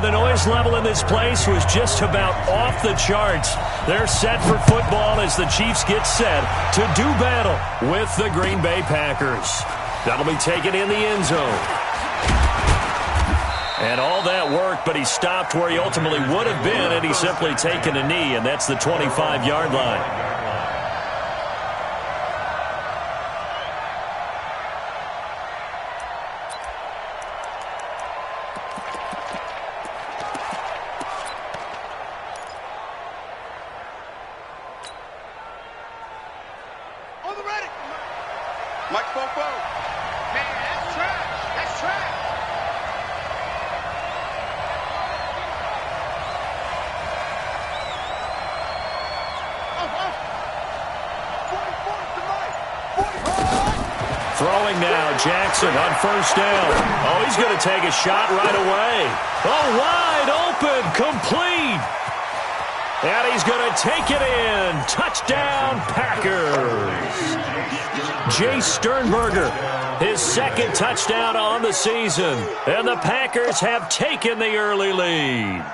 the noise level in this place was just about off the charts. They're set for football as the Chiefs get set to do battle with the Green Bay Packers. That'll be taken in the end zone. And all that work, but he stopped where he ultimately would have been, and he's simply taken a knee, and that's the 25-yard line. Throwing now, Jackson on first down. Oh, he's going to take a shot right away. Oh, wide open, complete. And he's going to take it in. Touchdown, Packers. Jay Sternberger, his second touchdown on the season. And the Packers have taken the early lead.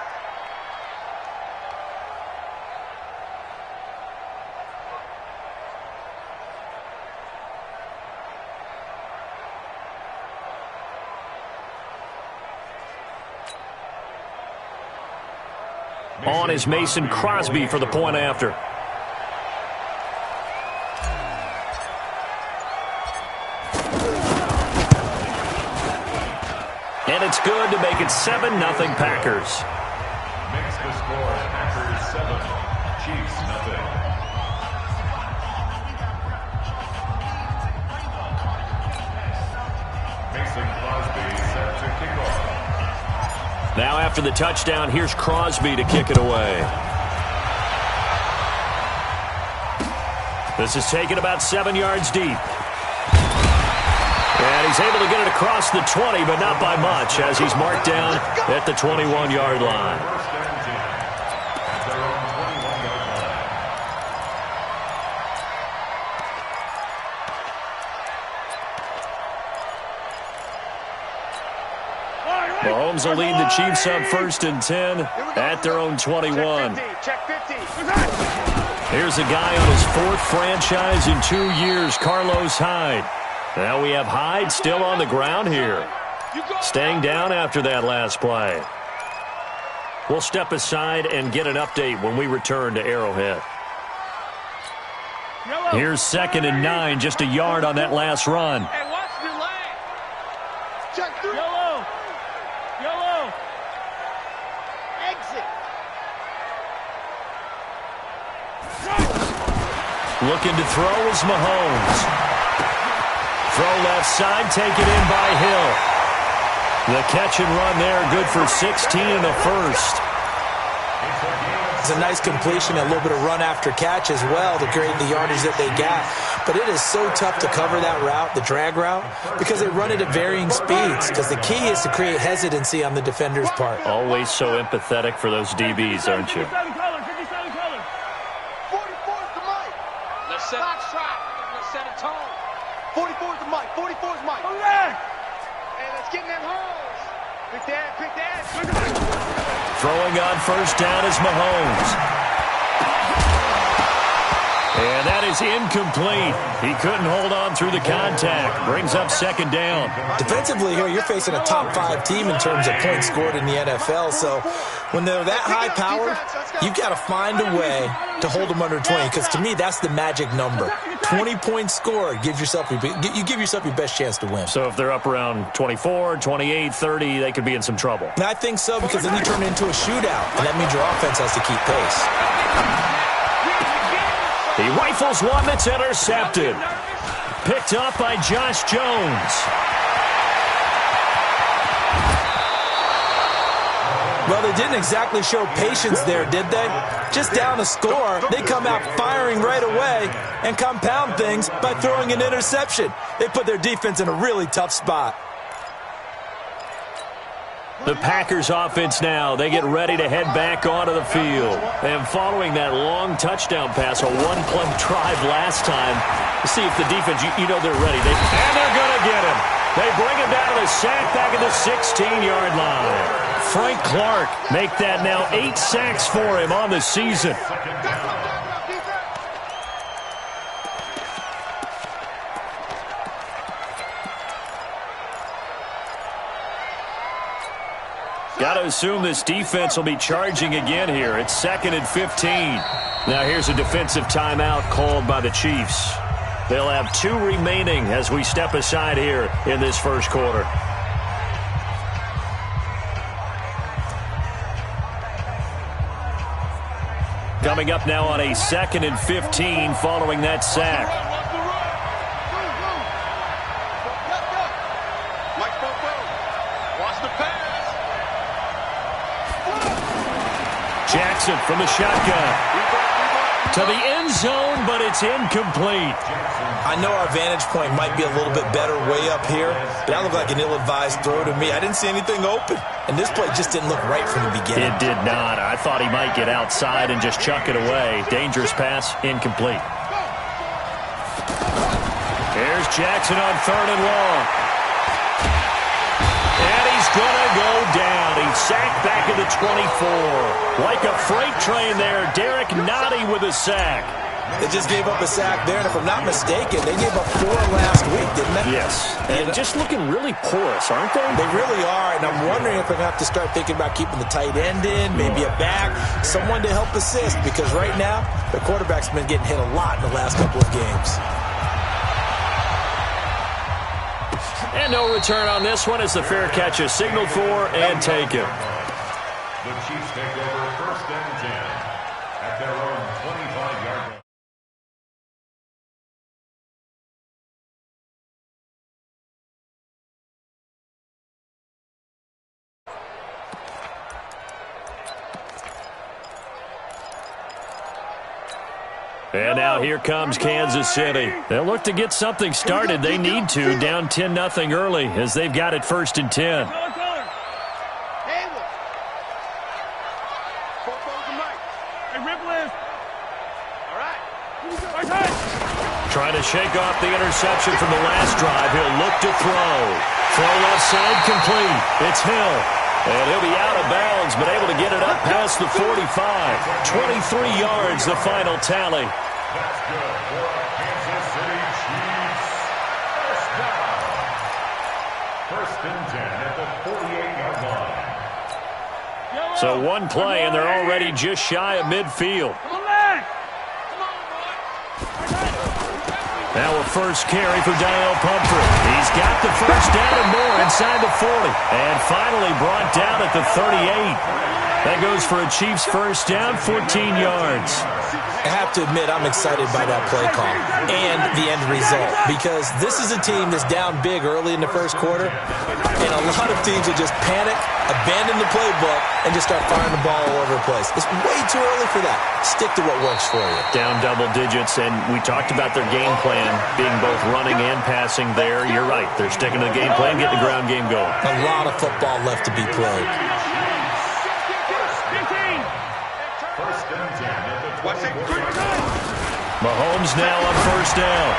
On is Mason Crosby for the point after. And it's good to make it 7-0 Packers. Makes the score Packers 7, Chiefs nothing. Mason Crosby set to kick off. Now after the touchdown, here's Crosby to kick it away. This is taken about 7 yards deep. And he's able to get it across the 20, but not by much, as he's marked down at the 21-yard line. Mahomes will lead the Chiefs up 1st and 10 at their own 21. Here's a guy on his 4th franchise in 2 years, Carlos Hyde. Now we have Hyde still on the ground here, staying down after that last play. We'll step aside and get an update when we return to Arrowhead. Here's 2nd and 9, just a yard on that last run. Looking to throw is Mahomes. Throw left side, taken in by Hill. The catch and run there, good for 16 in the first. It's a nice completion, a little bit of run after catch as well to create the yardage that they got. But it is so tough to cover that route, the drag route, because they run it at varying speeds. Because the key is to create hesitancy on the defender's part. Always so empathetic for those DBs, aren't you? Let's set a tone. 44 is the mic. 44 is Mike. Hey, let's get in them holes. Pick that. Throwing on first down is Mahomes. And that is incomplete. He couldn't hold on through the contact. Brings up 2nd down. Defensively here, you're facing a top 5 team in terms of points scored in the NFL. So when they're that high powered, you've got to find a way to hold them under 20. Because to me, that's the magic number. 20 points scored. You give yourself your best chance to win. So if they're up around 24, 28, 30, they could be in some trouble. And I think so, because then you turn it into a shootout. And that means your offense has to keep pace. He rifles one that's intercepted. Picked up by Josh Jones. Well, they didn't exactly show patience there, did they? Just down a score, they come out firing right away and compound things by throwing an interception. They put their defense in a really tough spot. The Packers offense now, they get ready to head back onto the field. And following that long touchdown pass, a one-play drive last time, see if the defense, you know they're ready. And they're going to get him. They bring him down to the sack back at the 16-yard line. Frank Clark make that now 8 sacks for him on the season. Got to assume this defense will be charging again here. It's 2nd and 15. Now here's a defensive timeout called by the Chiefs. They'll have 2 remaining as we step aside here in this first quarter. Coming up now on a 2nd and 15 following that sack. Jackson from the shotgun. To the end zone, but it's incomplete. I know our vantage point might be a little bit better way up here, but that looked like an ill-advised throw to me. I didn't see anything open, and this play just didn't look right from the beginning. It did not. I thought he might get outside and just chuck it away. Dangerous pass, incomplete. Here's Jackson on 3rd and long. And he's going to go down. He's sacked back at the 24. Like a freight train there, Derek Nottie with a sack. They just gave up a sack there, and if I'm not mistaken, they gave up 4 last week, didn't they? Yes, and just looking really porous, aren't they? They really are, and I'm wondering if they're going to have to start thinking about keeping the tight end in, maybe a back, someone to help assist, because right now, the quarterback's been getting hit a lot in the last couple of games. And no return on this one as the fair catch is signaled for and taken. The Chiefs take over 1st and 10 at their own 25-yard line. And now here comes Kansas City. They'll look to get something started. They need to, down 10-0 early as they've got it 1st and 10. Trying to shake off the interception from the last drive. He'll look to throw. Throw left side complete. It's Hill. And he'll be out of bounds, but able to get it up past the 45. 23 yards, the final tally. That's good for Kansas City Chiefs. First down. 1st and 10 at the 48-yard line. So one play, and they're already just shy of midfield. Now a first carry for Daniel Pumphrey. He's got the first down and more inside the 40. And finally brought down at the 38. That goes for a Chiefs first down, 14 yards. I have to admit, I'm excited by that play call and the end result, because this is a team that's down big early in the first quarter, and a lot of teams will just panic, abandon the playbook, and just start firing the ball all over the place. It's way too early for that. Stick to what works for you. Down double digits, and we talked about their game plan being both running and passing there. You're right. They're sticking to the game plan, getting the ground game going. A lot of football left to be played. Mahomes now on first down.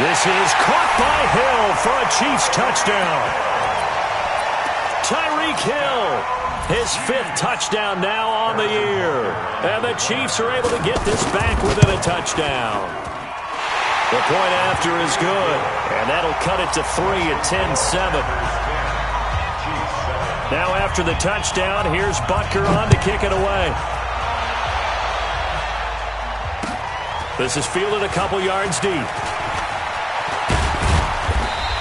This is caught by Hill for a Chiefs touchdown. Tyreek Hill, his 5th touchdown now on the year. And the Chiefs are able to get this back within a touchdown. The point after is good, and that'll cut it to 3 at 10-7. Now after the touchdown, here's Butker on to kick it away. This is fielded a couple yards deep.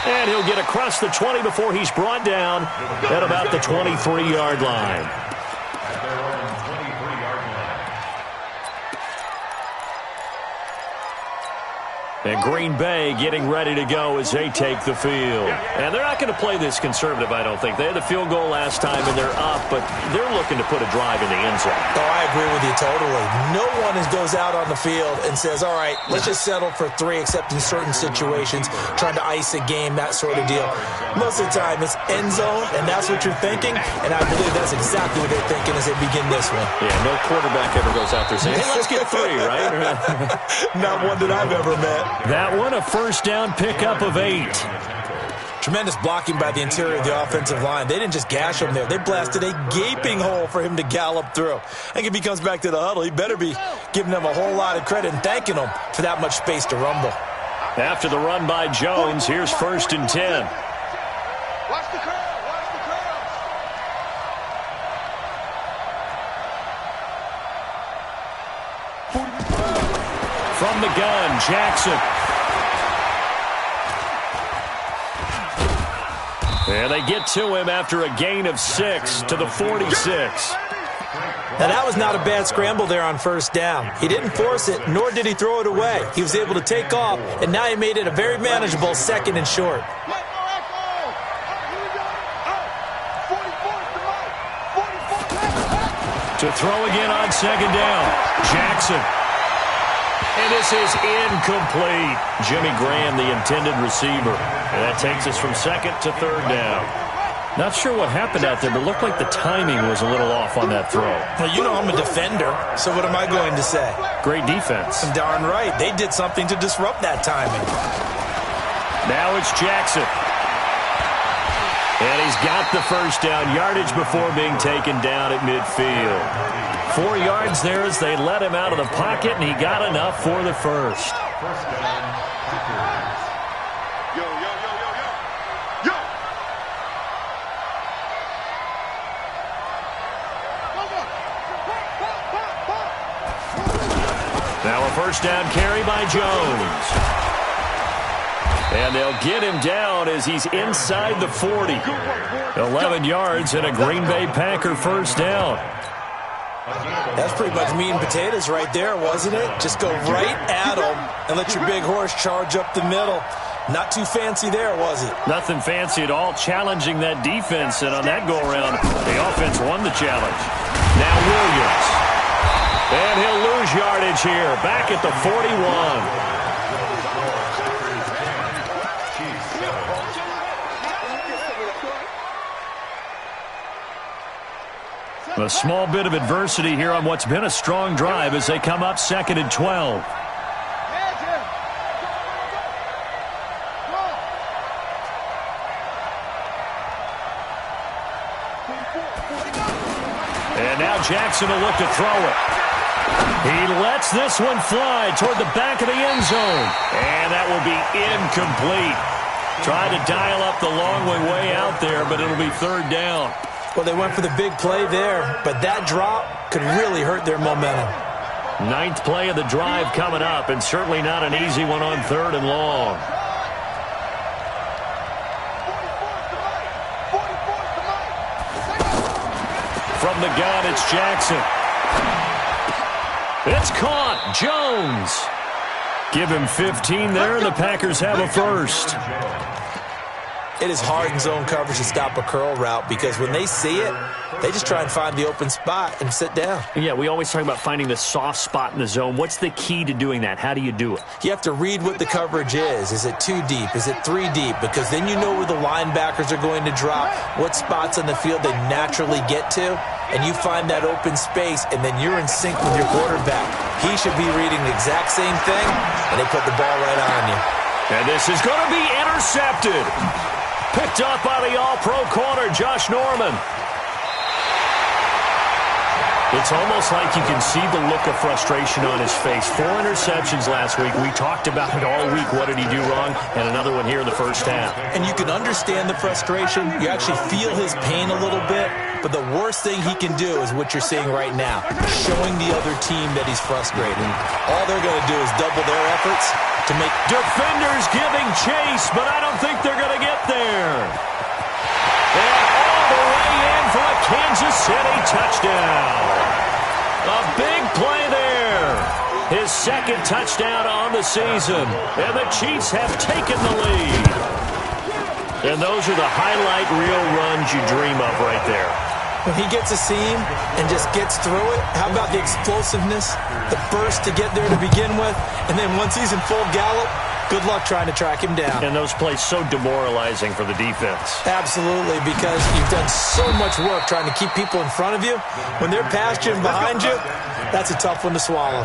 And he'll get across the 20 before he's brought down at about the 23-yard line. At their own 23-yard line. And Green Bay getting ready to go as they take the field. And they're not going to play this conservative, I don't think. They had the field goal last time, and they're up, but they're looking to put a drive in the end zone. Oh, I agree with you totally. No one goes out on the field and says, all right, let's just settle for 3, except in certain situations, trying to ice a game, that sort of deal. Most of the time, it's end zone, and that's what you're thinking, and I believe that's exactly what they're thinking as they begin this one. Yeah, no quarterback ever goes out there saying, hey, let's get 3, right? Not one that I've ever met. That one, a first down pickup of 8. Tremendous blocking by the interior of the offensive line. They didn't just gash him there. They blasted a gaping hole for him to gallop through. I think if he comes back to the huddle, he better be giving them a whole lot of credit and thanking them for that much space to rumble. After the run by Jones, here's 1st and 10. Watch the curl. Watch the curl. From the gun, Jackson. And they get to him after a gain of 6 to the 46. Now, that was not a bad scramble there on 1st down. He didn't force it, nor did he throw it away. He was able to take off, and now he made it a very manageable 2nd and short. To throw again on 2nd down, Jackson. And this is incomplete. Jimmy Graham, the intended receiver. And that takes us from 2nd to 3rd down. Not sure what happened out there, but it looked like the timing was a little off on that throw. Well, you know I'm a defender, so what am I going to say? Great defense. Darn right. They did something to disrupt that timing. Now it's Jackson. And he's got the 1st down yardage before being taken down at midfield. 4 yards there as they let him out of the pocket, and he got enough for the 1st. Now a 1st down carry by Jones. And they'll get him down as he's inside the 40. 11 yards and a Green Bay Packer 1st down. That's pretty much meat and potatoes right there, wasn't it? Just go right at him and let your big horse charge up the middle. Not too fancy there, was it? Nothing fancy at all, challenging that defense. And on that go-around, the offense won the challenge. Now Williams. And he'll lose yardage here, back at the 41. A small bit of adversity here on what's been a strong drive as they come up 2nd and 12. And now Jackson will look to throw it. He lets this one fly toward the back of the end zone. And that will be incomplete. Tried to dial up the long way out there, but it'll be 3rd down. Well, they went for the big play there, but that drop could really hurt their momentum. 9th play of the drive coming up, and certainly not an easy one on 3rd and long. From the gun, it's Jackson. It's caught. Jones. Give him 15 there, and the Packers have a 1st. It is hard in zone coverage to stop a curl route because when they see it, they just try and find the open spot and sit down. Yeah, we always talk about finding the soft spot in the zone. What's the key to doing that? How do you do it? You have to read what the coverage is. Is it 2 deep? Is it 3 deep? Because then you know where the linebackers are going to drop, what spots on the field they naturally get to, and you find that open space, and then you're in sync with your quarterback. He should be reading the exact same thing, and they put the ball right on you. And this is going to be intercepted. Picked up by the all-pro corner, Josh Norman. It's almost like you can see the look of frustration on his face. 4 interceptions last week. We talked about it all week. What did he do wrong? And another one here in the 1st half. And you can understand the frustration. You actually feel his pain a little bit. But the worst thing he can do is what you're seeing right now, showing the other team that he's frustrated. All they're going to do is double their efforts to make... Defenders giving chase, but I don't think they're going to get there. And all the way in for a Kansas City touchdown. A big play there. His 2nd touchdown on the season. And the Chiefs have taken the lead. And those are the highlight reel runs you dream of right there. When he gets a seam and just gets through it, how about the explosiveness, the burst to get there to begin with, and then once he's in full gallop, good luck trying to track him down. And those plays so demoralizing for the defense. Absolutely, because you've done so much work trying to keep people in front of you. When they're past you and behind you, that's a tough one to swallow.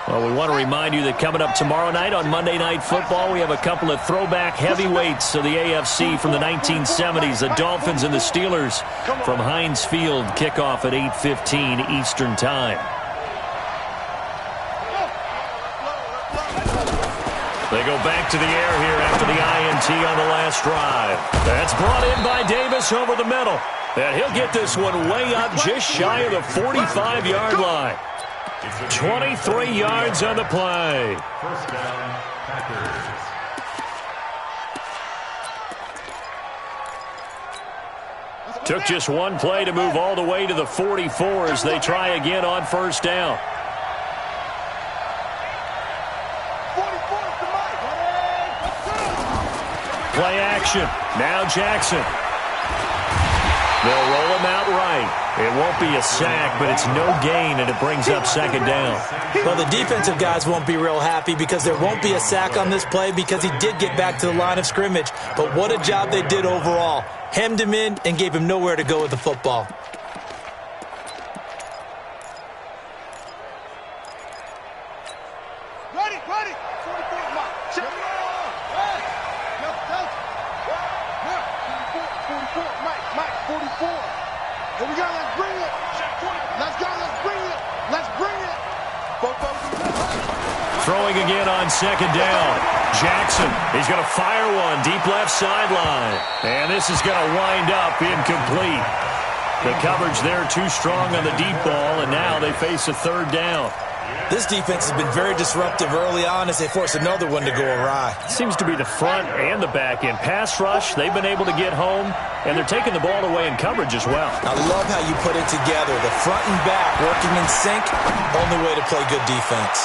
Well, we want to remind you that coming up tomorrow night on Monday Night Football, we have a couple of throwback heavyweights of the AFC from the 1970s, the Dolphins and the Steelers from Heinz Field. Kickoff at 8:15 Eastern Time. They go back to the air here after the INT on the last drive. That's brought in by Davis over the middle. And he'll get this one way up just shy of the 45-yard line. 23 yards on the play. First down, Packers. Took just one play to move all the way to the 44 as they try again on first down. Play action. Now Jackson. They'll roll him out right. It won't be a sack, but it's no gain, and it brings up second down. Well, the defensive guys won't be real happy because there won't be a sack on this play because he did get back to the line of scrimmage. But what a job they did overall. Hemmed him in and gave him nowhere to go with the football. Ready. 44, Mike. Check it out. 44, Mike, 44. Here we go, let's bring it. Let's go, let's bring it. Let's bring it. Throwing again on second down. Jackson, he's going to fire one deep left sideline. And this is going to wind up incomplete. The coverage there too strong on the deep ball, and now they face a third down. This defense has been very disruptive early on as they force another one to go awry. Seems to be the front and the back end. Pass rush, they've been able to get home, and they're taking the ball away in coverage as well. I love how you put it together. The front and back working in sync, only way to play good defense.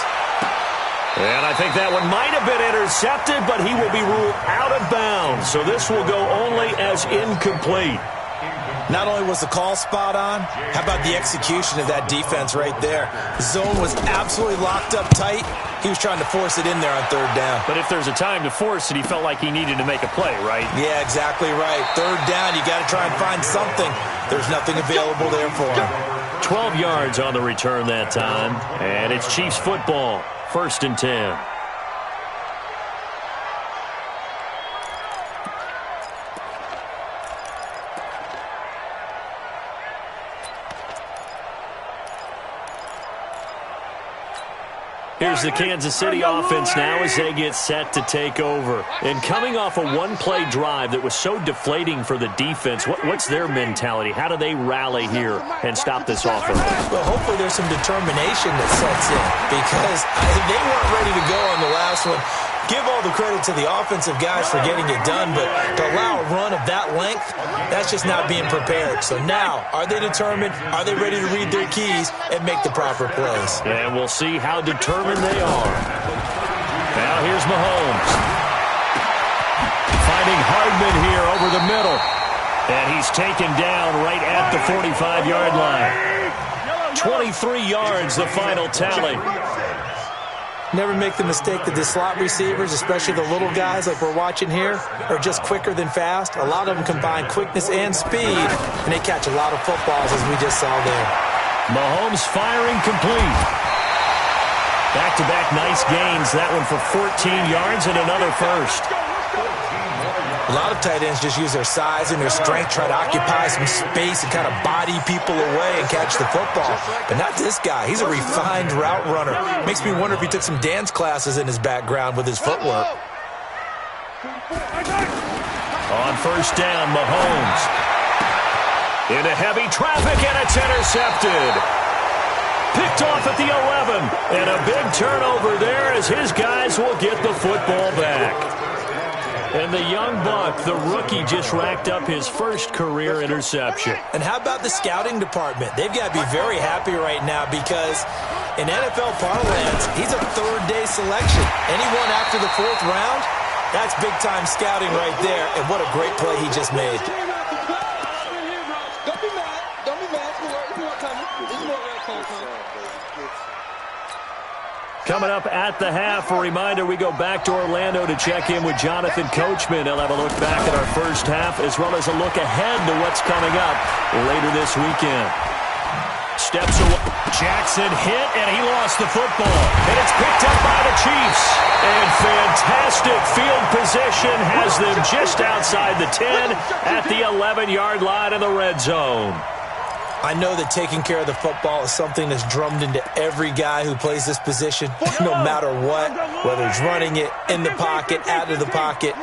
And I think that one might have been intercepted, but he will be ruled out of bounds. So this will go only as incomplete. Not only was the call spot on, how about the execution of that defense right there? The zone was absolutely locked up tight. He was trying to force it in there on third down. But if there's a time to force it, he felt like he needed to make a play, right? Yeah, exactly right. Third down, you got to try and find something. There's nothing available there for him. 12 yards on the return that time. And it's Chiefs football, 1st and 10. Here's the Kansas City offense now as they get set to take over. And coming off a one-play drive that was so deflating for the defense, what's their mentality? How do they rally here and stop this offense? Well, hopefully there's some determination that sets in because they weren't ready to go on the last one. Give all the credit to the offensive guys for getting it done, but to allow a run of that length, that's just not being prepared. So now, are they determined? Are they ready to read their keys and make the proper plays? And we'll see how determined they are. Now here's Mahomes. Finding Hardman here over the middle. And he's taken down right at the 45-yard line. 23 yards, the final tally. Never make the mistake that the slot receivers, especially the little guys like we're watching here, are just quicker than fast. A lot of them combine quickness and speed, and they catch a lot of footballs, as we just saw there. Mahomes firing complete. Back-to-back nice gains. That one for 14 yards and another first. A lot of tight ends just use their size and their strength, try to occupy some space and kind of body people away and catch the football. But not this guy. He's a refined route runner. Makes me wonder if he took some dance classes in his background with his footwork. On first down, Mahomes. Into heavy traffic, and it's intercepted. Picked off at the 11. And a big turnover there as his guys will get the football back. And the young buck, the rookie, just racked up his first career interception. And how about the scouting department? They've got to be very happy right now because in NFL parlance, he's a third-day selection. Anyone after the 4th round, that's big-time scouting right there. And what a great play he just made. Don't be mad. Don't be mad. It's more coming. It's more coming. Coming up at the half, a reminder, we go back to Orlando to check in with Jonathan Coachman. He'll have a look back at our first half as well as a look ahead to what's coming up later this weekend. Steps away. Jackson hit, and he lost the football. And it's picked up by the Chiefs. And fantastic field position has them just outside the 10 at the 11-yard line in the red zone. I know that taking care of the football is something that's drummed into every guy who plays this position, no matter what, whether it's running it, in the pocket, out of the pocket.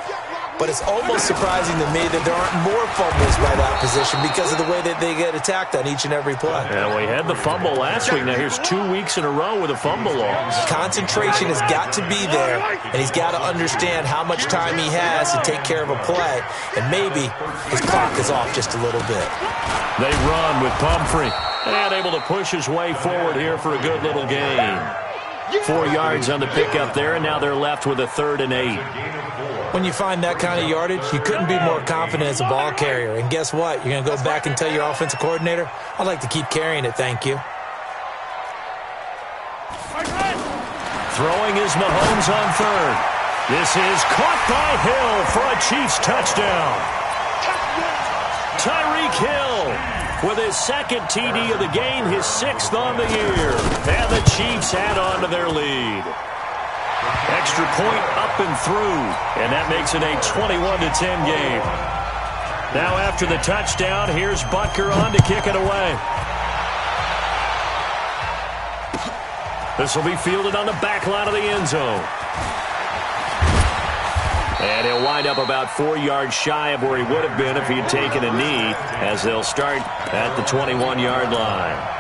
But it's almost surprising to me that there aren't more fumbles by that position because of the way that they get attacked on each and every play. Yeah, we had the fumble last week. Now here's 2 weeks in a row with a fumble loss. Concentration has got to be there, and he's got to understand how much time he has to take care of a play, and maybe his clock is off just a little bit. They run with Pumphrey, and able to push his way forward here for a good little gain. 4 yards on the pickup there, and now they're left with a 3rd and 8. When you find that kind of yardage, you couldn't be more confident as a ball carrier. And guess what? You're going to go back and tell your offensive coordinator, I'd like to keep carrying it, thank you. Throwing is Mahomes on 3rd. This is caught by Hill for a Chiefs touchdown. Tyreek Hill with his 2nd TD of the game, his 6th on the year. And the Chiefs add on to their lead. Extra point up and through, and that makes it a 21-10 game. Now after the touchdown, here's Butker on to kick it away. This will be fielded on the back line of the end zone. And he'll wind up about 4 yards shy of where he would have been if he had taken a knee, as they'll start at the 21-yard line.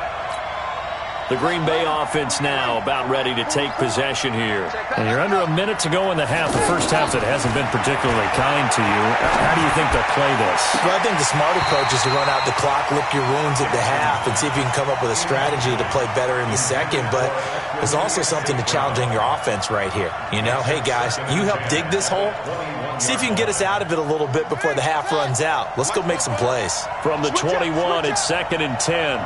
The Green Bay offense now about ready to take possession here. And you're under a minute to go in the half. The first half that hasn't been particularly kind to you. How do you think they'll play this? Well, I think the smart approach is to run out the clock, lick your wounds at the half, and see if you can come up with a strategy to play better in the second. But there's also something to challenging your offense right here. You know, hey, guys, you help dig this hole. See if you can get us out of it a little bit before the half runs out. Let's go make some plays. From the 21, it's 2nd and 10.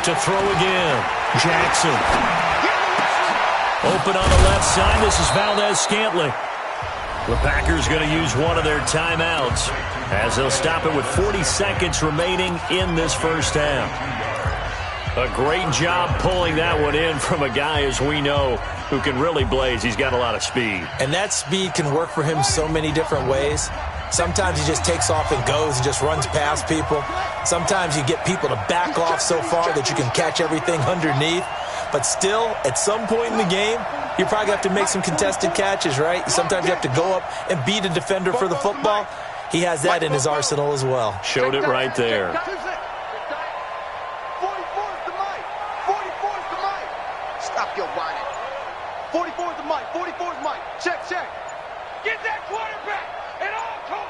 To throw again. Jackson. Open on the left side. This is Valdez-Scantling. The Packers going to use one of their timeouts as they'll stop it with 40 seconds remaining in this first half. A great job pulling that one in from a guy, as we know, who can really blaze. He's got a lot of speed. And that speed can work for him so many different ways. Sometimes he just takes off and goes and just runs past people. Sometimes you get people to back off so far that you can catch everything underneath. But still, at some point in the game, you probably have to make some contested catches, right? Sometimes you have to go up and beat a defender for the football. He has that in his arsenal as well. Showed it right there. 44 is the mic. 44 is the mic. Stop your whining. 44 is the mic. 44 is mic. Check, check. Get that quarterback. And all come.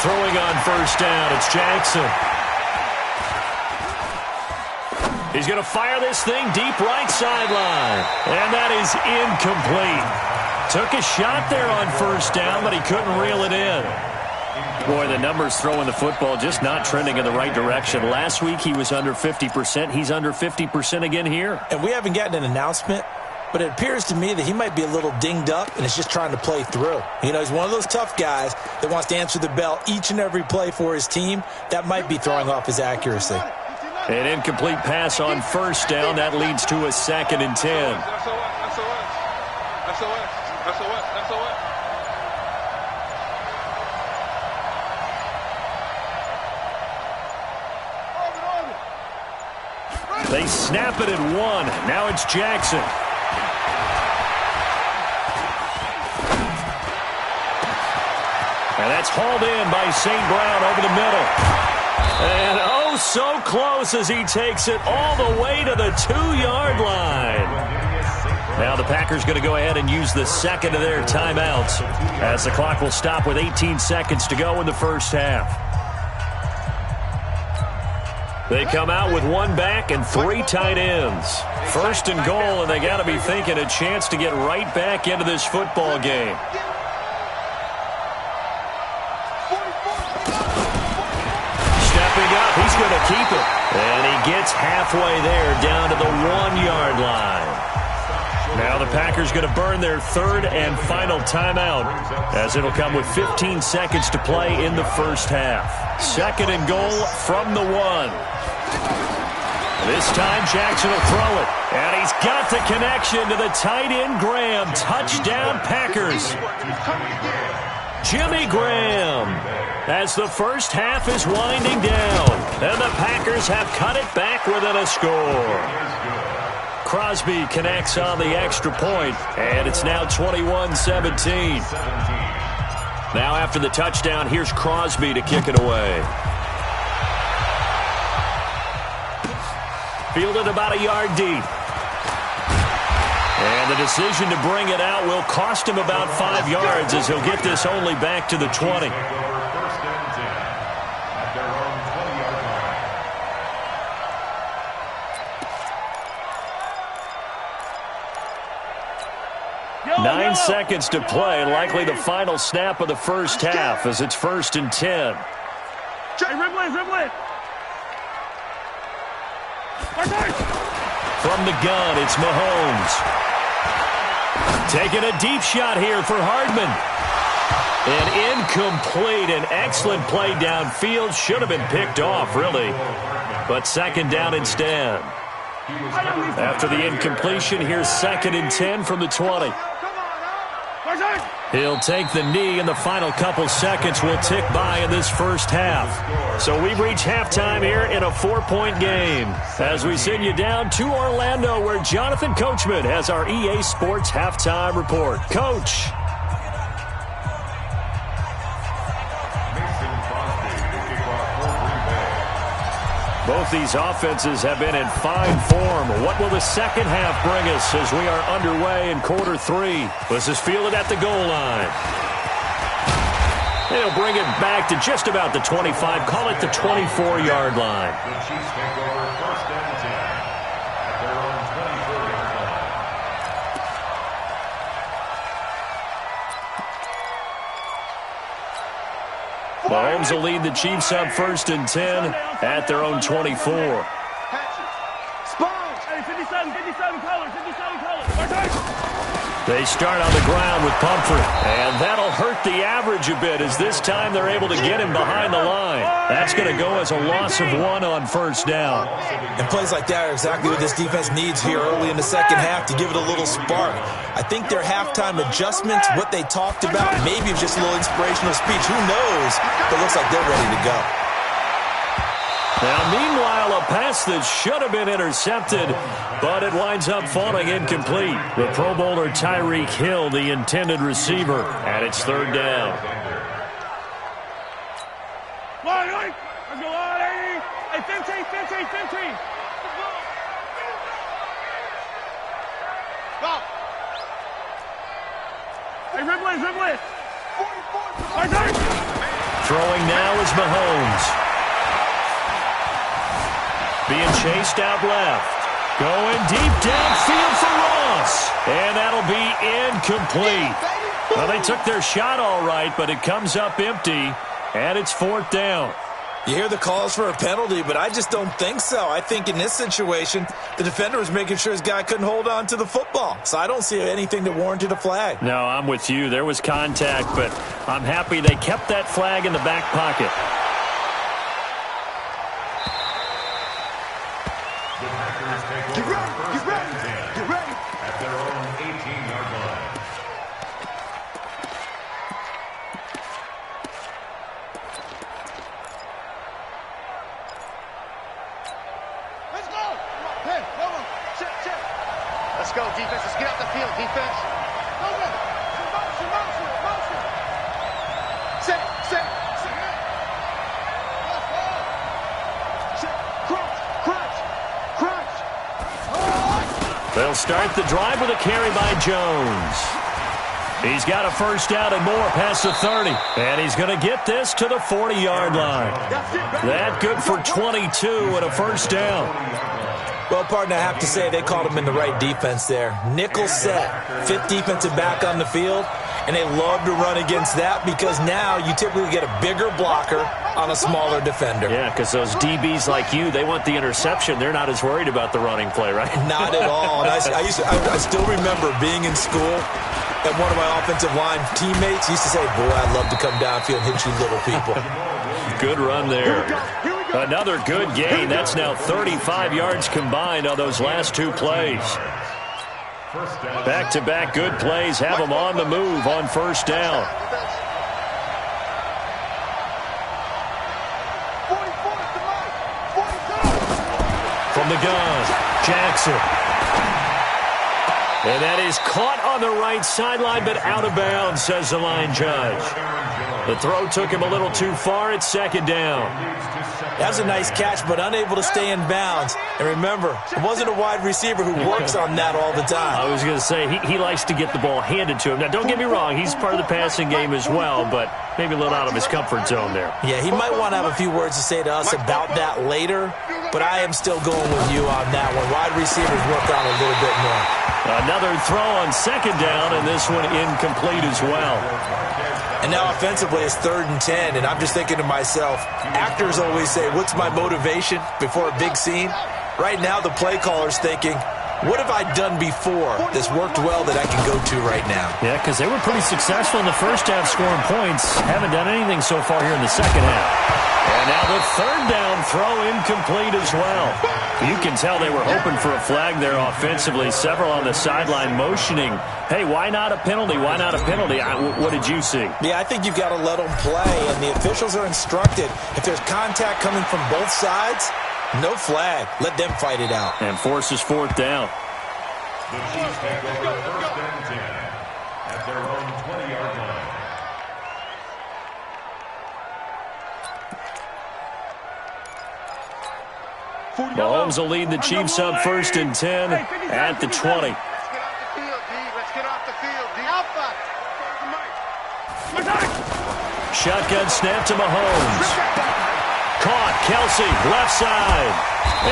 Throwing on first down, it's Jackson. He's going to fire this thing deep right sideline. And that is incomplete. Took a shot there on first down, but he couldn't reel it in. Boy, the numbers throwing the football just not trending in the right direction. Last week he was under 50%. He's under 50% again here. And we haven't gotten an announcement, but it appears to me that he might be a little dinged up and is just trying to play through. You know, he's one of those tough guys that wants to answer the bell each and every play for his team. That might be throwing off his accuracy. An incomplete pass on first down. That leads to a 2nd and 10. They snap it at 1. Now it's Jackson. And that's hauled in by St. Brown over the middle. And oh, so close as he takes it all the way to the 2-yard line. Now the Packers going to go ahead and use the second of their timeouts as the clock will stop with 18 seconds to go in the first half. They come out with one back and 3 tight ends. 1st and goal, and they got to be thinking a chance to get right back into this football game. He's going to keep it. And he gets halfway there down to the 1-yard line. Now the Packers going to burn their third and final timeout, as it'll come with 15 seconds to play in the first half. 2nd and goal from the 1. This time Jackson will throw it, and he's got the connection to the tight end Graham. Touchdown Packers. Jimmy Graham, as the first half is winding down, and the Packers have cut it back within a score. Crosby connects on the extra point, and it's now 21-17. Now after the touchdown, here's Crosby to kick it away. Fielded about a yard deep. And the decision to bring it out will cost him about 5 yards, as he'll get this only back to the 20. 9 seconds to play, likely the final snap of the first half, as it's 1st and 10. From the gun, it's Mahomes. Taking a deep shot here for Hardman. An incomplete, an excellent play downfield. Should have been picked off, really. But 2nd down instead. After the incompletion, here's 2nd and 10 from the 20. He'll take the knee, and the final couple seconds will tick by in this first half. So we've reached halftime here in a 4-point game, as we send you down to Orlando, where Jonathan Coachman has our EA Sports halftime report. Coach. Both these offenses have been in fine form. What will the second half bring us as we are underway in quarter 3? This is fielded at the goal line. They'll bring it back to just about the 25. Call it the 24-yard line. The Chiefs take over 1st and 10 at their own 24-yard line. Mahomes will lead the Chiefs up 1st and 10 at their own 24. They start on the ground with Pumphrey, and that'll hurt the average a bit, as this time they're able to get him behind the line. That's going to go as a loss of 1 on 1st down. And plays like that are exactly what this defense needs here early in the second half to give it a little spark. I think their halftime adjustments, what they talked about, maybe it was just a little inspirational speech. Who knows? But it looks like they're ready to go. Now, meanwhile, a pass that should have been intercepted, but it winds up falling incomplete. The Pro Bowler Tyreek Hill, the intended receiver, and it's 3rd down. Let's go, 15. Go. Hey, Rimley. Throwing now is Mahomes. Being chased out left. Going deep downfield for Ross. And that'll be incomplete. Well, they took their shot all right, but it comes up empty, and it's 4th down. You hear the calls for a penalty, but I just don't think so. I think in this situation, the defender was making sure his guy couldn't hold on to the football. So I don't see anything that warranted a flag. No, I'm with you. There was contact, but I'm happy they kept that flag in the back pocket. Get ready. At their own 18-yard line. Let's go. Hey, hold on. Check. Let's go, defense. Let's get out the field, defense. Motion. Set. They'll start the drive with a carry by Jones. He's got a 1st down and more past the 30. And he's going to get this to the 40-yard line. That good for 22 and a 1st down. Well, partner, I have to say they called him in the right defense there. Nickel set, 5th defensive back on the field. And they love to run against that because now you typically get a bigger blocker on a smaller defender. Yeah, because those DBs like you, they want the interception. They're not as worried about the running play, right? Not at all. And I still remember being in school, and one of my offensive line teammates used to say, boy, I'd love to come downfield and hit you little people. Good run there. Another good gain. That's now 35 yards combined on those last two plays. Back-to-back good plays have them on the move on first down. From the gun, Jackson. And that is caught on the right sideline, but out of bounds, says the line judge. The throw took him a little too far at second down. That was a nice catch, but unable to stay in bounds. And remember, it wasn't a wide receiver who works on that all the time. I was going to say, he likes to get the ball handed to him. Now, don't get me wrong, he's part of the passing game as well, but maybe a little out of his comfort zone there. Yeah, he might want to have a few words to say to us about that later, but I am still going with you on that one. Wide receivers work on a little bit more. Another throw on second down, and this one incomplete as well. And now offensively it's 3rd and 10, and I'm just thinking to myself, actors always say, what's my motivation before a big scene? Right now the play caller's thinking, what have I done before that's worked well that I can go to right now? Yeah, because they were pretty successful in the first half scoring points. Haven't done anything so far here in the second half. And now the third down throw incomplete as well. You can tell they were hoping for a flag there offensively. Several on the sideline motioning, hey, why not a penalty? Why not a penalty? What did you see? Yeah, I think you've got to let them play, and the officials are instructed. If there's contact coming from both sides, no flag. Let them fight it out. And forces fourth down. The Chiefs take over 1st and 10 at their own 20-yard line. Mahomes will lead the Chiefs up 1st and 10 at the 20. Let's get off the field, D. Shotgun snap to Mahomes. Caught, Kelsey, left side.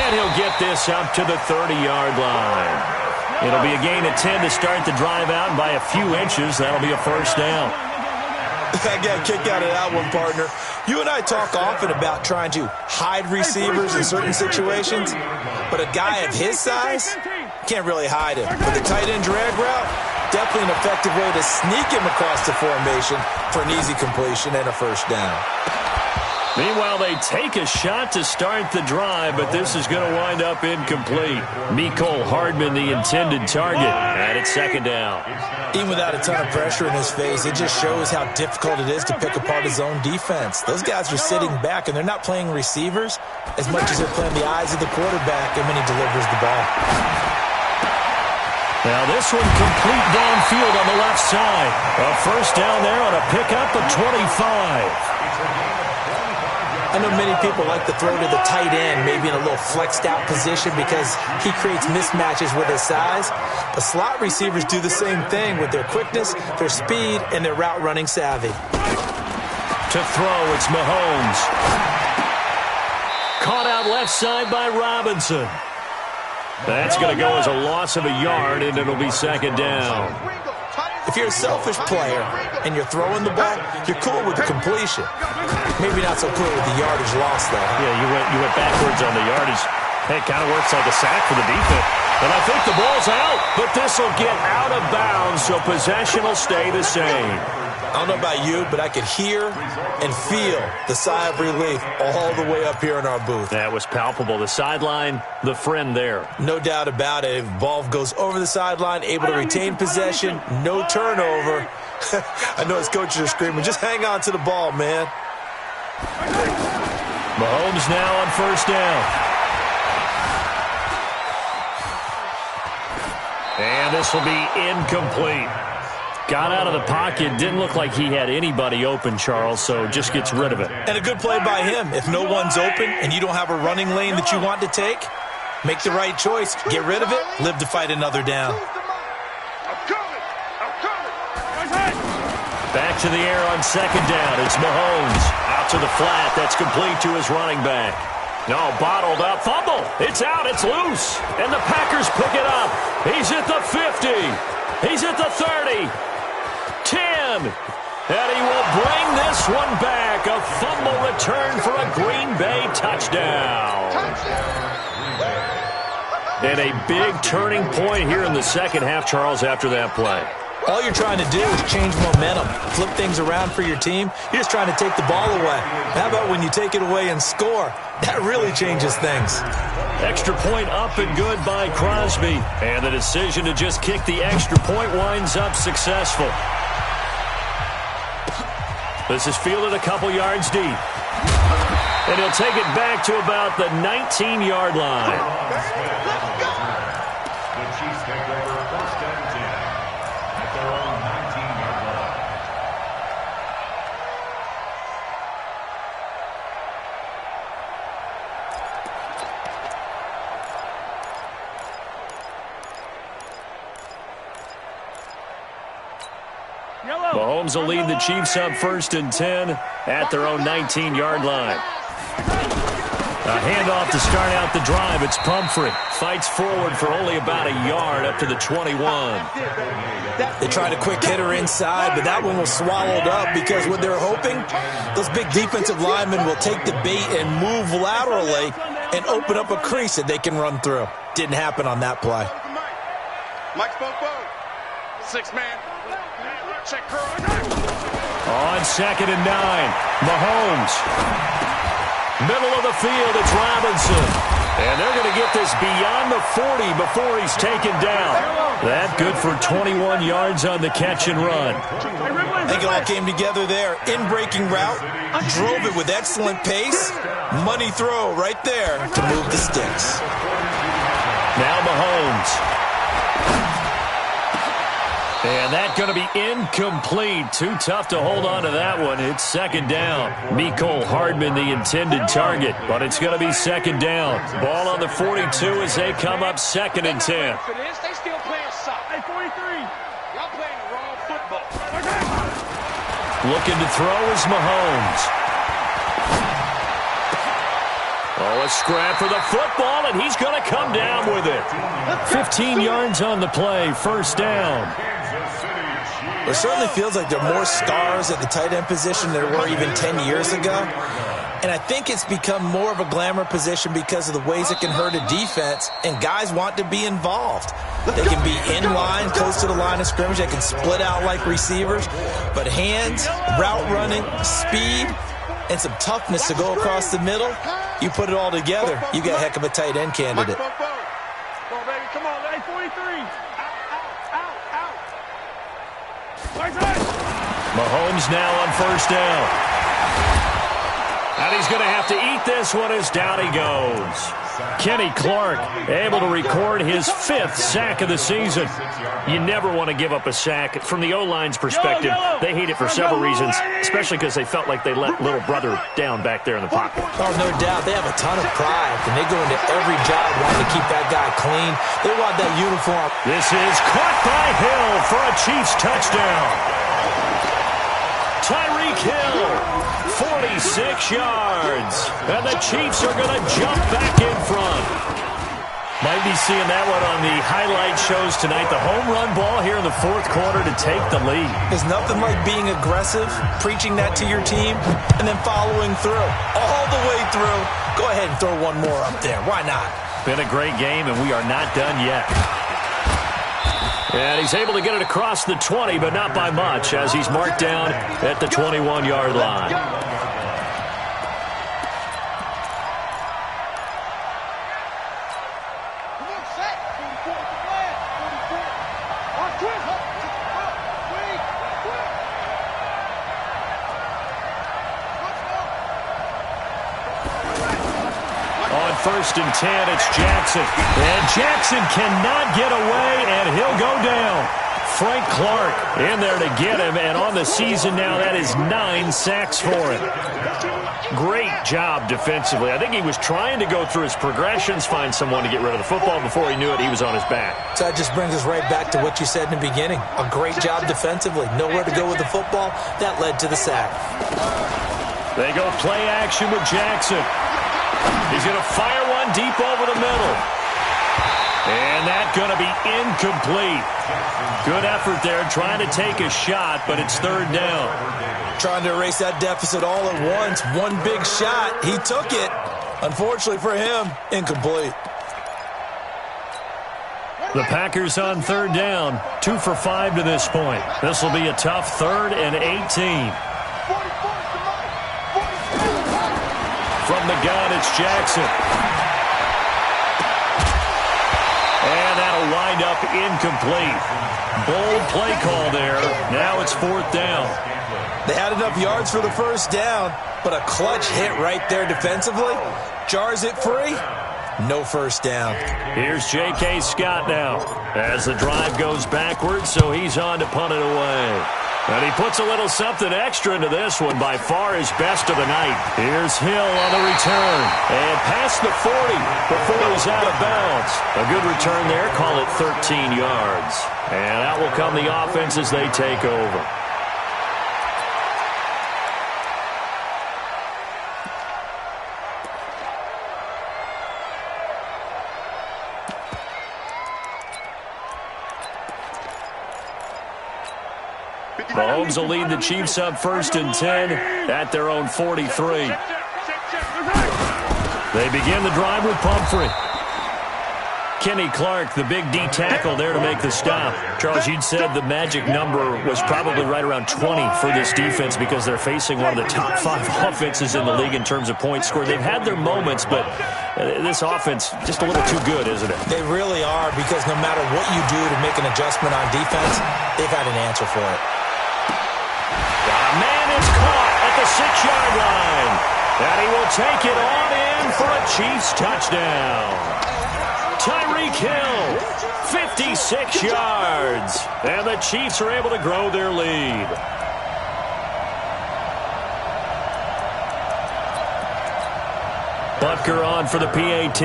And he'll get this up to the 30-yard line. It'll be a gain of 10 to start the drive out, and by a few inches, that'll be a first down. I got a kick out of that one, partner. You and I talk often about trying to hide receivers in certain situations, but a guy of his size can't really hide him. But the tight end drag route, definitely an effective way to sneak him across the formation for an easy completion and a first down. Meanwhile, they take a shot to start the drive, but this is going to wind up incomplete. Mecole Hardman, the intended target, and it's second down. Even without a ton of pressure in his face, it just shows how difficult it is to pick apart his own defense. Those guys are sitting back, and they're not playing receivers as much as they're playing the eyes of the quarterback and when he delivers the ball. Now this one complete downfield on the left side. A first down there on a pickup of 25. I know many people like to throw to the tight end, maybe in a little flexed out position because he creates mismatches with his size. But slot receivers do the same thing with their quickness, their speed, and their route running savvy. To throw, it's Mahomes. Caught out left side by Robinson. That's going to go as a loss of a yard, and it'll be second down. If you're a selfish player and you're throwing the ball, you're cool with the completion. Maybe not so cool with the yardage loss, though. Yeah, you went backwards on the yardage. Hey, it kind of works like a sack for the defense. And I think the ball's out, but this will get out of bounds, so possession will stay the same. I don't know about you, but I could hear and feel the sigh of relief all the way up here in our booth. That was palpable. The sideline, the friend there. No doubt about it. If ball goes over the sideline, able to retain possession, no turnover. I know his coaches are screaming, just hang on to the ball, man. Mahomes now on first down. And this will be incomplete. Got out of the pocket. Didn't look like he had anybody open, Charles, so just gets rid of it. And a good play by him. If no one's open and you don't have a running lane that you want to take, make the right choice. Get rid of it. Live to fight another down. Back to the air on second down. It's Mahomes. Out to the flat. That's complete to his running back. No, bottled up. Fumble. It's out. It's loose. And the Packers pick it up. He's at the 50. He's at the 30. 10. again. And he will bring this one back. A fumble return for a Green Bay touchdown. And a big turning point here in the second half, Charles, after that play. All you're trying to do is change momentum, flip things around for your team. You're just trying to take the ball away. How about when you take it away and score? That really changes things. Extra point up and good by Crosby. And the decision to just kick the extra point winds up successful. This is fielded a couple yards deep. And he'll take it back to about the 19-yard line. The Chiefs take over first and 10 at their own 19-yard line. Mahomes will lead the Chiefs up first and 10 at their own 19-yard line. A handoff to start out the drive. It's Pumphrey. Fights forward for only about a yard up to the 21. They tried a quick hitter inside, but that one was swallowed up because what they're hoping, those big defensive linemen will take the bait and move laterally and open up a crease that they can run through. Didn't happen on that play. Mike's both. 6-man. Check her. On second and 9, Mahomes. Middle of the field, it's Robinson. And they're going to get this beyond the 40 before he's taken down. That good for 21 yards on the catch and run. I think it all came together there. In-breaking route, drove it with excellent pace. Money throw right there to move the sticks. Now Mahomes. And that's going to be incomplete. Too tough to hold on to that one. It's second down. Mecole Hardman, the intended target, but it's going to be second down. Ball on the 42 as they come up second and 10. They still playing soft. Hey, 43. Y'all playing the wrong football. Looking to throw is Mahomes. Oh, a scrap for the football, and he's going to come down with it. 15 yards on the play, first down. It certainly feels like there are more stars at the tight end position than there were even 10 years ago. And I think it's become more of a glamour position because of the ways it can hurt a defense, and guys want to be involved. They can be in line, close to the line of scrimmage. They can split out like receivers. But hands, route running, speed, and some toughness to go across the middle, you put it all together, you got a heck of a tight end candidate. Come on, baby. Come on. Hey, 43. Out. Mahomes now on first down. And he's going to have to eat this one as down he goes. Kenny Clark able to record his 5th sack of the season. You never want to give up a sack. From the O-line's perspective, they hate it for several reasons, especially because they felt like they let little brother down back there in the pocket. Oh, no doubt. They have a ton of pride, and they go into every job wanting to keep that guy clean. They want that uniform. This is caught by Hill for a Chiefs touchdown. Tyreek Hill, 46 yards. And the Chiefs are going to jump back in front. Might be seeing that one on the highlight shows tonight. The home run ball here in the fourth quarter to take the lead. There's nothing like being aggressive, preaching that to your team, and then following through. All the way through. Go ahead and throw one more up there. Why not? Been a great game, and we are not done yet. And he's able to get it across the 20, but not by much, as he's marked down at the 21-yard line. On first and 10, it's Jackson. And Jackson cannot get away, and he'll go down. Frank Clark in there to get him, and on the season now, that is 9 sacks for him. Great job defensively. I think he was trying to go through his progressions, find someone to get rid of the football. Before he knew it, he was on his back. So that just brings us right back to what you said in the beginning. A great job defensively. Nowhere to go with the football. That led to the sack. They go play action with Jackson. He's going to fire one deep over the middle. And that's going to be incomplete. Good effort there trying to take a shot, but it's third down. Trying to erase that deficit all at once. One big shot. He took it. Unfortunately for him, incomplete. The Packers on third down, 2 for 5 to this point. This will be a tough 3rd and 18. From the gun, it's Jackson. And that'll wind up incomplete. Bold play call there. Now it's 4th down. They had enough yards for the first down, but a clutch hit right there defensively. Jars it free. No first down. Here's J.K. Scott now as the drive goes backwards, so he's on to punt it away. And he puts a little something extra into this one, by far his best of the night. Here's Hill on the return. And past the 40 before he's out of bounds. A good return there, call it 13 yards. And out will come the offense as they take over. Mahomes will lead the Chiefs up 1st and 10 at their own 43. They begin the drive with Pumphrey. Kenny Clark, the big D tackle there to make the stop. Charles, you'd said the magic number was probably right around 20 for this defense because they're facing one of the top 5 offenses in the league in terms of points scored. They've had their moments, but this offense just a little too good, isn't it? They really are, because no matter what you do to make an adjustment on defense, they've had an answer for it. Man is caught at the 6-yard line. And he will take it on in for a Chiefs touchdown. Tyreek Hill, 56 yards. And the Chiefs are able to grow their lead. Butker on for the PAT.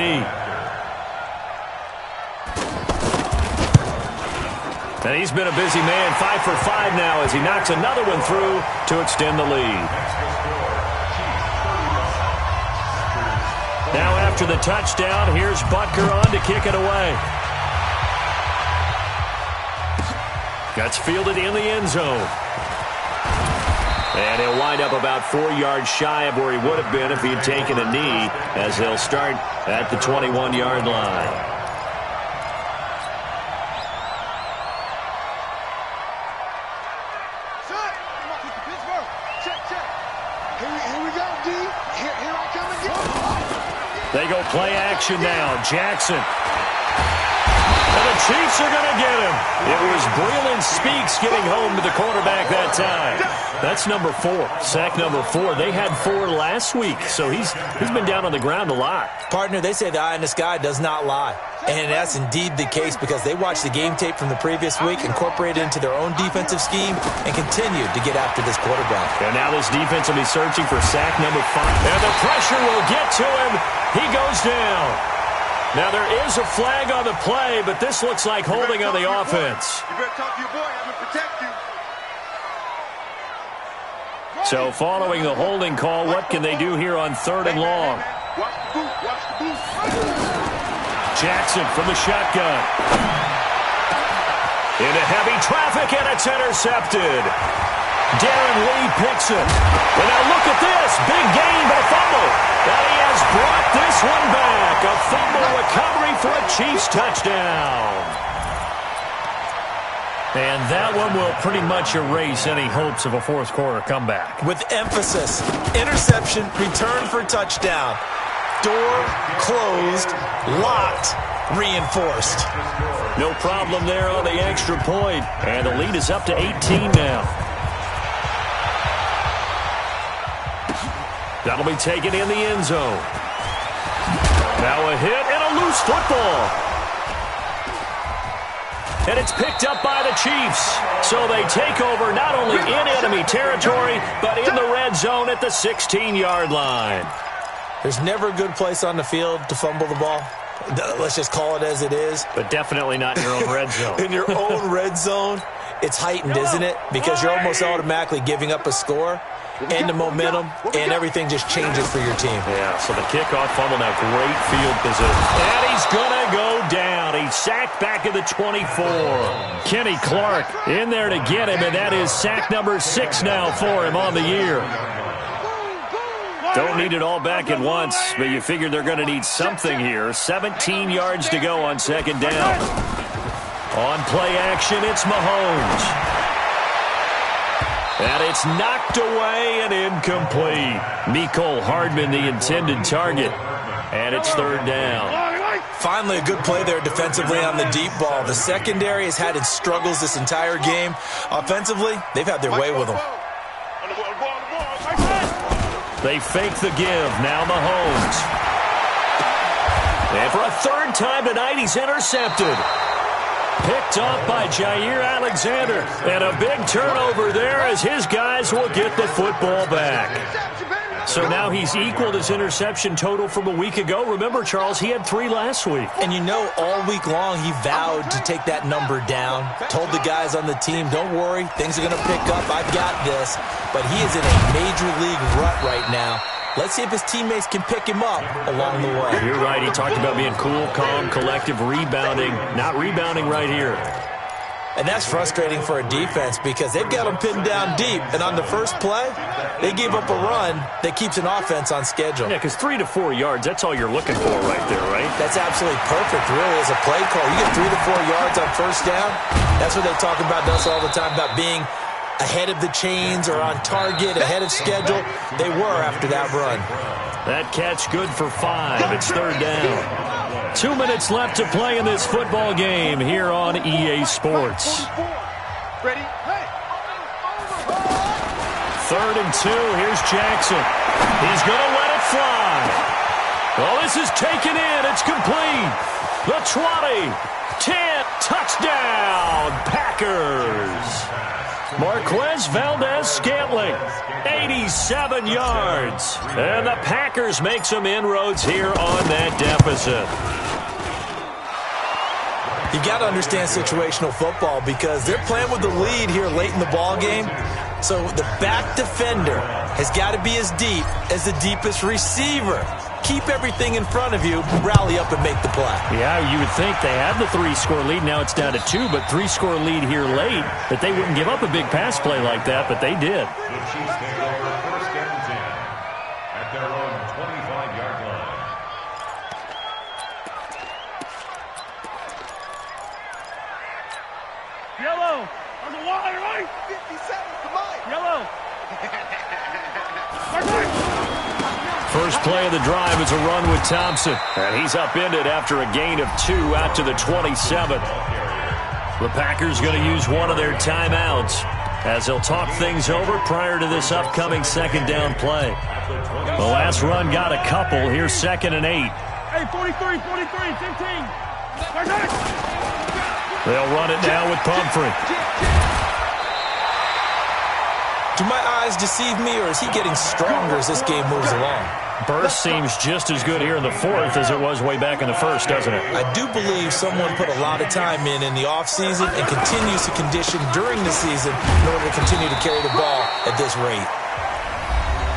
And he's been a busy man, 5 for 5 now as he knocks another one through to extend the lead. Now after the touchdown, here's Butker on to kick it away. That's fielded in the end zone. And he'll wind up about 4 yards shy of where he would have been if he had taken a knee, as they'll start at the 21-yard line. They go play action now. Jackson. And the Chiefs are going to get him. It was Breeland Speaks getting home to the quarterback that time. That's number 4. Sack number 4. They had 4 last week, so he's been down on the ground a lot. Partner, they say the eye in the sky does not lie. And that's indeed the case because they watched the game tape from the previous week, incorporated it into their own defensive scheme, and continued to get after this quarterback. And now this defense will be searching for sack number 5. And the pressure will get to him. He goes down. Now there is a flag on the play, but this looks like holding on the offense. You better talk to your boy. I'm going to protect you. So following the holding call, what can they do here on 3rd and long? Watch the boot. Watch the boot. Jackson from the shotgun. Into heavy traffic, and it's intercepted. Darren Lee picks it. And now look at this. Big gain, but a fumble. And he has brought this one back. A fumble recovery for a Chiefs touchdown. And that one will pretty much erase any hopes of a fourth quarter comeback. With emphasis, interception, return for touchdown. Door closed, locked, reinforced. No problem there on the extra point. And the lead is up to 18 now. That'll be taken in the end zone. Now a hit and a loose football. And it's picked up by the Chiefs. So they take over not only in enemy territory, but in the red zone at the 16-yard line. There's never a good place on the field to fumble the ball. Let's just call it as it is. But definitely not in your own red zone. In your own red zone, it's heightened, isn't it? Because you're almost automatically giving up a score. and the momentum, and everything just changes for your team. Yeah, so the kickoff fumble now, great field position. And he's going to go down. He's sacked back at the 24. Kenny Clark in there to get him, and that is sack number 6 now for him on the year. Don't need it all back at once, but you figure they're going to need something here. 17 yards to go on second down. On play action, it's Mahomes. And it's knocked away and incomplete. Mecole Hardman, the intended target. And it's third down. Finally, a good play there defensively on the deep ball. The secondary has had its struggles this entire game. Offensively, they've had their way with them. They fake the give. Now Mahomes. And for a third time tonight, he's intercepted. Picked off by Jair Alexander. And a big turnover there as his guys will get the football back. So now he's equaled his interception total from a week ago. Remember, Charles, he had 3 last week. And you know, all week long he vowed to take that number down. Told the guys on the team, don't worry, things are going to pick up. I've got this. But he is in a major league rut right now. Let's see if his teammates can pick him up along the way. You're right. He talked about being cool, calm, collective, rebounding. Not rebounding right here. And that's frustrating for a defense because they've got him pinned down deep. And on the first play, they gave up a run that keeps an offense on schedule. Yeah, because 3 to 4 yards, that's all you're looking for right there, right? That's absolutely perfect, really, as a play call. You get 3 to 4 yards on first down. That's what they talk about us all the time, about being ahead of the chains or on target, ahead of schedule. They were after that run. That catch good for 5. It's third down. 2 minutes left to play in this football game here on EA Sports. Ready? Third and 2. Here's Jackson. He's going to let it fly. Oh, this is taken in. It's complete. The 20. 10. Touchdown, Packers. Marquez Valdez-Scantling, 87 yards. And the Packers make some inroads here on that deficit. You got to understand situational football because they're playing with the lead here late in the ball game. So the back defender has got to be as deep as the deepest receiver. Keep everything in front of you, rally up and make the play. Yeah, you would think they had the 3-score lead. Now it's down to 2, but 3-score lead here late, that they wouldn't give up a big pass play like that, but they did. The Chiefs take over first and 10 at their own 25-yard line. Yellow. On the wire, right? 57, come on. Yellow. First play of the drive is a run with Thompson. And he's upended after a gain of 2 out to the 27. The Packers going to use one of their timeouts as they'll talk things over prior to this upcoming second down play. The last run got a couple. Here's 2nd and 8. Hey, 43, 43, 15. They'll run it now with Pumphrey. Do my eyes deceive me, or is he getting stronger as this game moves along? Burst seems just as good here in the 4th as it was way back in the 1st, doesn't it? I do believe someone put a lot of time in the offseason and continues to condition during the season in order to continue to carry the ball at this rate.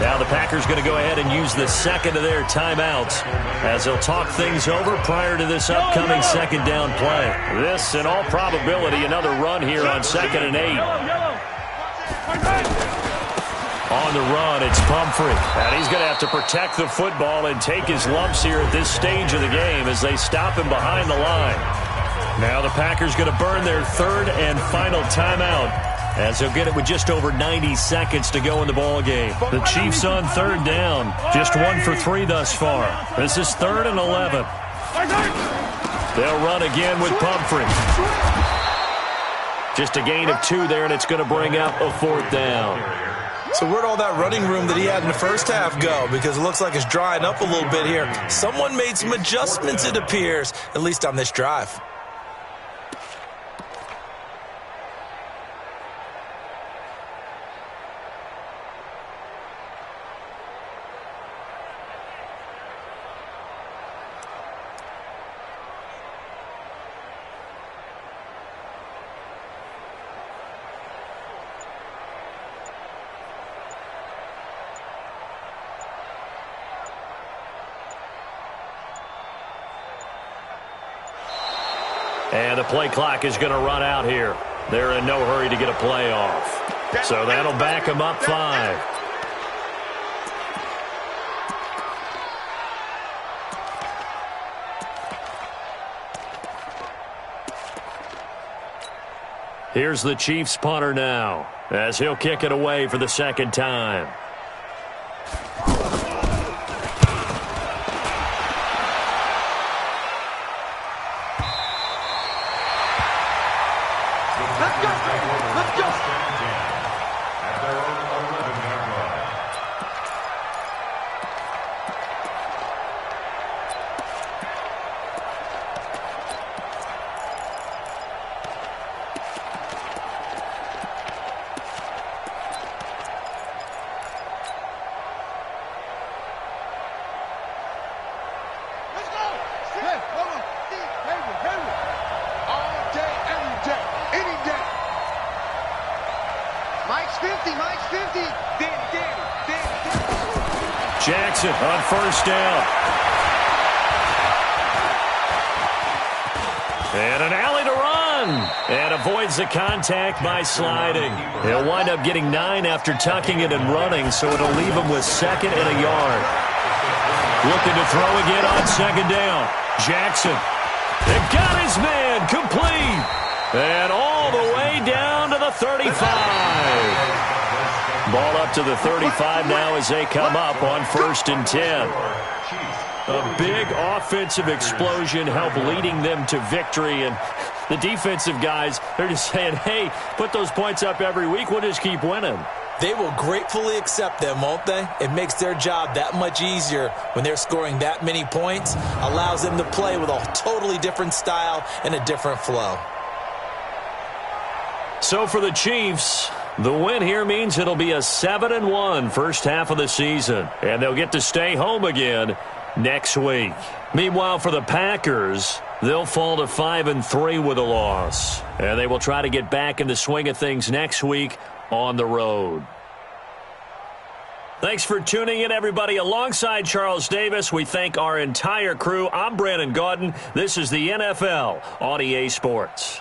Now the Packers going to go ahead and use the second of their timeouts as they'll talk things over prior to this upcoming second down play. This, in all probability, another run here on 2nd and 8. On the run, it's Pumphrey. And he's going to have to protect the football and take his lumps here at this stage of the game as they stop him behind the line. Now the Packers going to burn their 3rd and final timeout as they'll get it with just over 90 seconds to go in the ball game. The Chiefs on 3rd down, just 1 for 3 thus far. This is 3rd and 11. They'll run again with Pumphrey. Just a gain of 2 there, and it's going to bring up a 4th down. So where'd all that running room that he had in the first half go? Because it looks like it's drying up a little bit here. Someone made some adjustments, it appears, at least on this drive. And the play clock is going to run out here. They're in no hurry to get a play off. So that'll back them up 5. Here's the Chiefs punter now, as he'll kick it away for the second time. Let's go! Let's go! At their own 11-yard line. Let's go! Hey, hold on. Hayward. All day, every day, any day. Mike's 50. Danny. Jackson on first down. And an alley to run. And avoids the contact by sliding. He'll wind up getting 9 after tucking it and running, so it'll leave him with 2nd and a yard. Looking to throw again on 2nd down. Jackson. They got his man complete. And all the way down to the 35. Ball up to the 35 now as they come up on 1st and 10. A big offensive explosion helped leading them to victory. And the defensive guys, they're just saying, hey, put those points up every week. We'll just keep winning. They will gratefully accept them, won't they? It makes their job that much easier when they're scoring that many points. Allows them to play with a totally different style and a different flow. So for the Chiefs, the win here means it'll be a 7-1 first half of the season. And they'll get to stay home again next week. Meanwhile, for the Packers, they'll fall to 5-3 with a loss. And they will try to get back in the swing of things next week on the road. Thanks for tuning in, everybody. Alongside Charles Davis, we thank our entire crew. I'm Brandon Gaudin. This is the NFL on EA Sports.